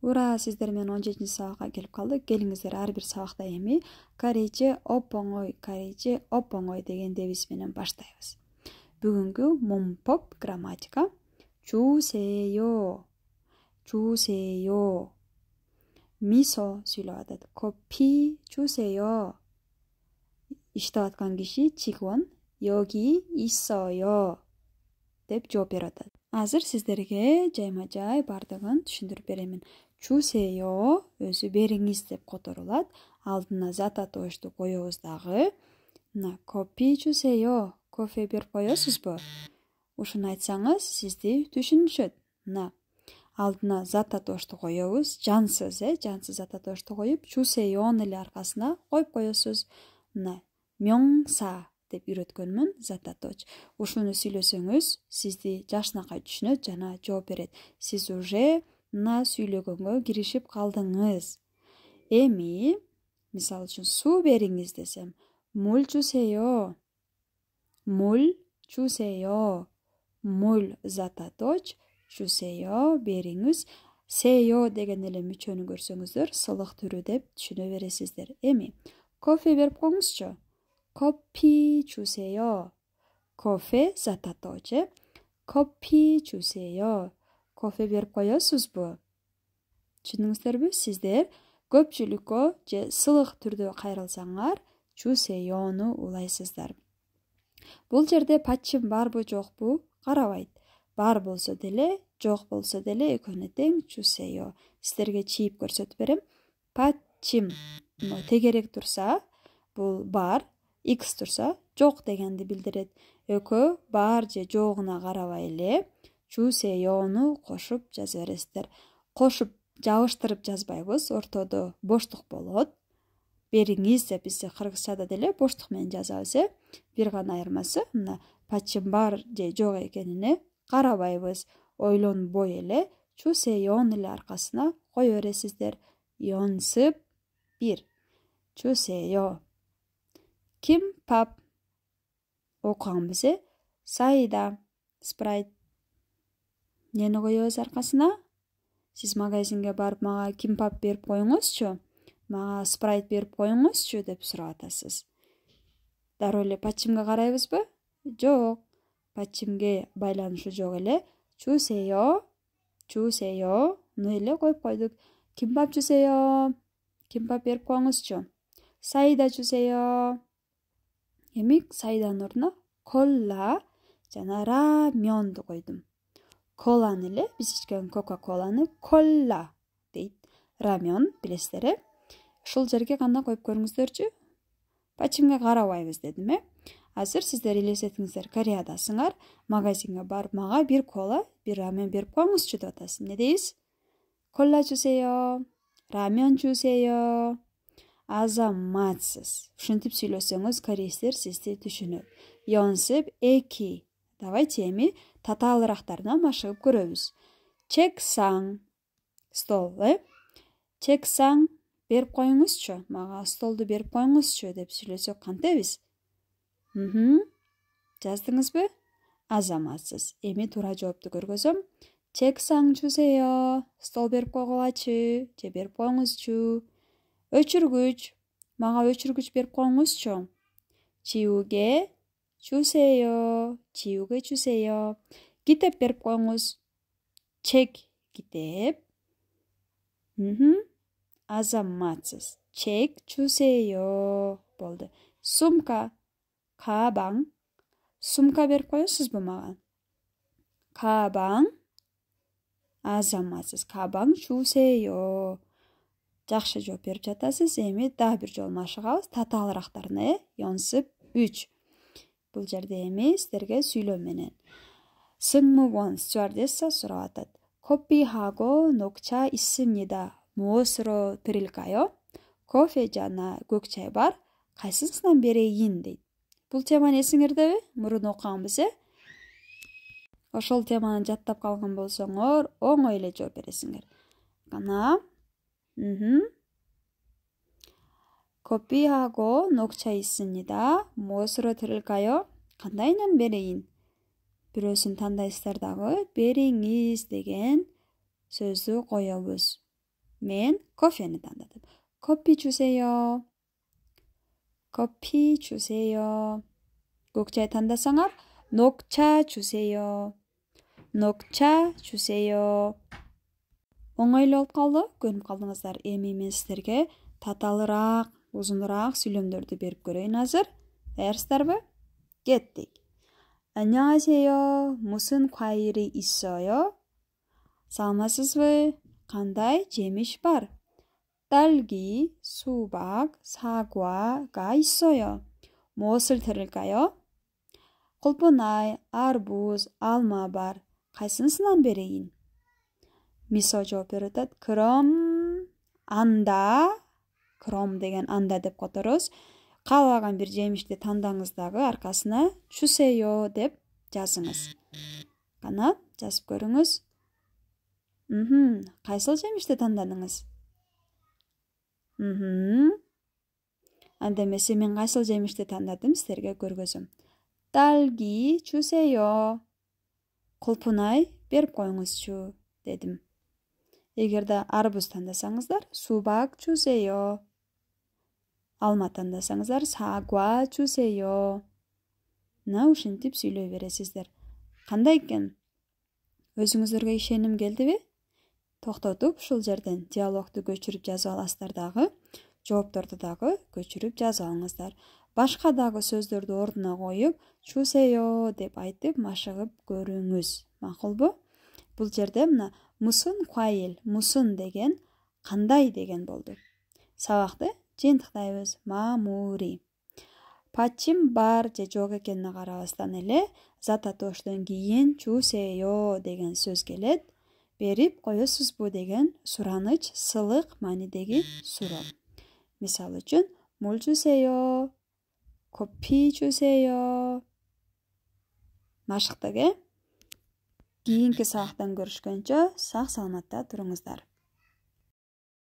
Ура, сиздер менен 17 сабакка келип калдык. Келиңиздер ар бир сабакта эми корейче оп оңой деген дебис менен баштайбыз. Бүгүнкү момпоп грамматика 주세요. 미소 сүйлөп атат. 커피 주세요. иштеп аткан киши 직원 여기 있어요 деп жооп берип атат. Азыр сиздерге жайма-жай бардыгын түшүндүрүп беремин. 주세요 өзү бериңиз деп которулат. Алдына зататошту коебуз дагы. Мына 커피 주세요. Кофе берип коесузбу? Ушуну айтсаңыз, сизди түшүнүшөт. Мына алдына зататошту коебуз. Жансыз, жансыз зататошту коюп, 주세요ны эле аркасына коюп коесуз. Мына 명사 деп үйрөткөнмүн, зататоч. Ушуну сүйлөсөңүз, сизди жакшынакай түшүнөт жана жооп берет. Сиз уже мына сүйлөгөнгө киришип калдыңыз. Эми, мисалы үчүн суу бериңиз десем, 물 주세요. 물 주세요. 물 зататоч, 주세요 бериңиз. 세요 деген эле мүчөнү көрсөңүздөр, сылык түрү деп түшүнө бересиздер. Эми, кофе берип коюңузчу. 커피 주세요. кофе зататоч. 커피 주세요. кофе берип коесузбу? Түшүндүңүздөрбү? Сиздер көпчүлүккө же сылык түрдө кайрылсаңар, 주세요ну улайсыздар. Бул жерде пачым барбы жокпу карабайт. Бар болсо деле, жок болсо деле экөөнө тең 주세요. Сиздерге чийип көрсөтүп берем. Пачым тегерек турса, бул бар, X турса, жок дегенди билдирет. Экөө бар же жогуна карабай эле 주세요ну кошуп жаза бересиздер. Кошуп жабыштырып жазбайбыз, ортодо боштук болот. Бериңиз деп бизде кыргызчада деле боштук менен жазабыз. Бир гана айырмасы, мына пачым бар же жок экенине карабайбыз. Ойлонбой эле 주세요ну эле аркасына кое бересиздер. 연습 1. 주세요. 김밥 окуганбыз. 사이다, спрайт. Нени коебуз аркасына? Сиз магазинге барып мага 김밥 берип коюңузчу. Мага спрайт берип коюңузчу деп сурап атасыз. Дароо эле пачимге карайбызбы? Жок. Пачимге байланышы жок эле. 주세요. 주세요ну эле коюп койдук. 김밥 주세요. 김밥 берип коюңузчу. 사이다 주세요. Эми сайданын ордуна 콜라 жана раменду койдум. Коланы эле, биз ичкен кока-коланы 콜라 дейт. Рамен билесиздер, Ушул жерге гана коюп көрүңүздөрчү. Пачимге карабайбыз дедим, Азыр сиздер элестетиңиздер, Кореядасыңар, магазинге барып мага бир кола, бир рамен берип коюңузчу деп атасыз. Эмне дейбиз? 콜라 주세요. рамен 주세요. Азаматсыз. Ушинтип сүйлөсөңүз, корейстер сизди түшүнөт. 연습 2. Давайте эми татаалыраактарына машыгып көрөбүз. 책상, стол, 책상 берип коюңузчу. Мага столду берип коюңузчу деп сүйлөсөк кантебиз? Жаздыңызбы? Азаматсыз. Эми туура жоопту көргөзөм. 책상 주세요. стол берип койгулачы, же берип коюңузчу. Өчүргүч. Мага өчүргүч берип коюңузчу. 지우개 주세요. 지우개 주세요. китеп берип коюңуз. 책, китеп. азаматсыз. 책 주세요. Болду. сумка, 가방. сумка берип коесузбу мага? 가방. азаматсыз. 가방 주세요. Жакшы жооп берип жатасыз. Эми дагы бир жолу машыгабыз. Татаалыраактарына, 연습 3. Бул жерде эми сиздерге сүйлөө менен. 승무원, 스튜어디스 сурап атат. 커피하고 녹차 있습니다. 무엇으로 드릴까요? кофе жана көк чай бар. Кайсысынан берейин дейт. Бул теманы эсиңердеби? Мурун окуганбыз, Ошол теманы жаттап калган болсоңор, оңой эле жооп бересиңер. Кана. 커피하고 녹차 있습니다. 무엇으로 드릴까요? кандайынан берейин? Бирөөсүн тандайсыздар дагы, бериңиз деген сөздү коебуз. Men кофені таңдадым. 커피 주세요. 커피 주세요. 곡자에 таңдасаңар, 녹차 주세요. 녹차 주세요. Оңайлы болып қалды, көріп қалдыңыздар. Эми мен сіздерге таталырақ, ұзынырақ сөйлемдерді беріп көрейін азыр. Дәрістер Кеттік. 안녕하세요. 무슨 과일이 있어요? саламатсыз бе? Қандай жеміш бар? 딸기, 수박, 사과가 있어요. 무엇을 들을까요? 꿀보나이, арбуз, алма бар. қайсысынан берейін? 미소 жооп береді. 그럼 анда, 그럼 деген анда деп қотырыз. Қалаған бір жемішті таңдаңыздағы арқасына 주세요 деп жазыңыз. Қана жазып көріңіз. Қайсыл жемішті таңдадыңыз? Андемесе мен қайсыл жемішті таңдадым, сіздерге көргізім. 딸기 주세요. құлпынай беріп қойыңызшы дедім. Егерде арбуз таңдасаңыздар, 수박 주세요. Алма таңдасаңыздар, 사과 주세요. ушинтип сөйлей бересіздер. Қандай екен? Өзіңіздерге ишенім келді бе? Тоқтатып, шул жерден диалогты көчіріп жаза аласыздардағы, жооптарды дағы көчіріп жаза алыңыздар. Башқа дағы сөздерді ордына қойып, 주세요 деп айтып, машығып көріңіз. Мақұл бу? Бұл жерде мына 무슨 과일, 무슨 деген қандай деген болды. Сабақты жиынтықтайбыз. 마무리. 받침 бар же жоқ екеніне қарабастан эле зататоштон кийин 주세요 деген сөз келет. Берип коесуз бу деген сураныч, сылык маанидеги суроо. Мисалы үчүн 물 주세요, 커피 주세요. Машыктык. Кийинки сабактан көрүшкөнчө сак саламатта туруңуздар.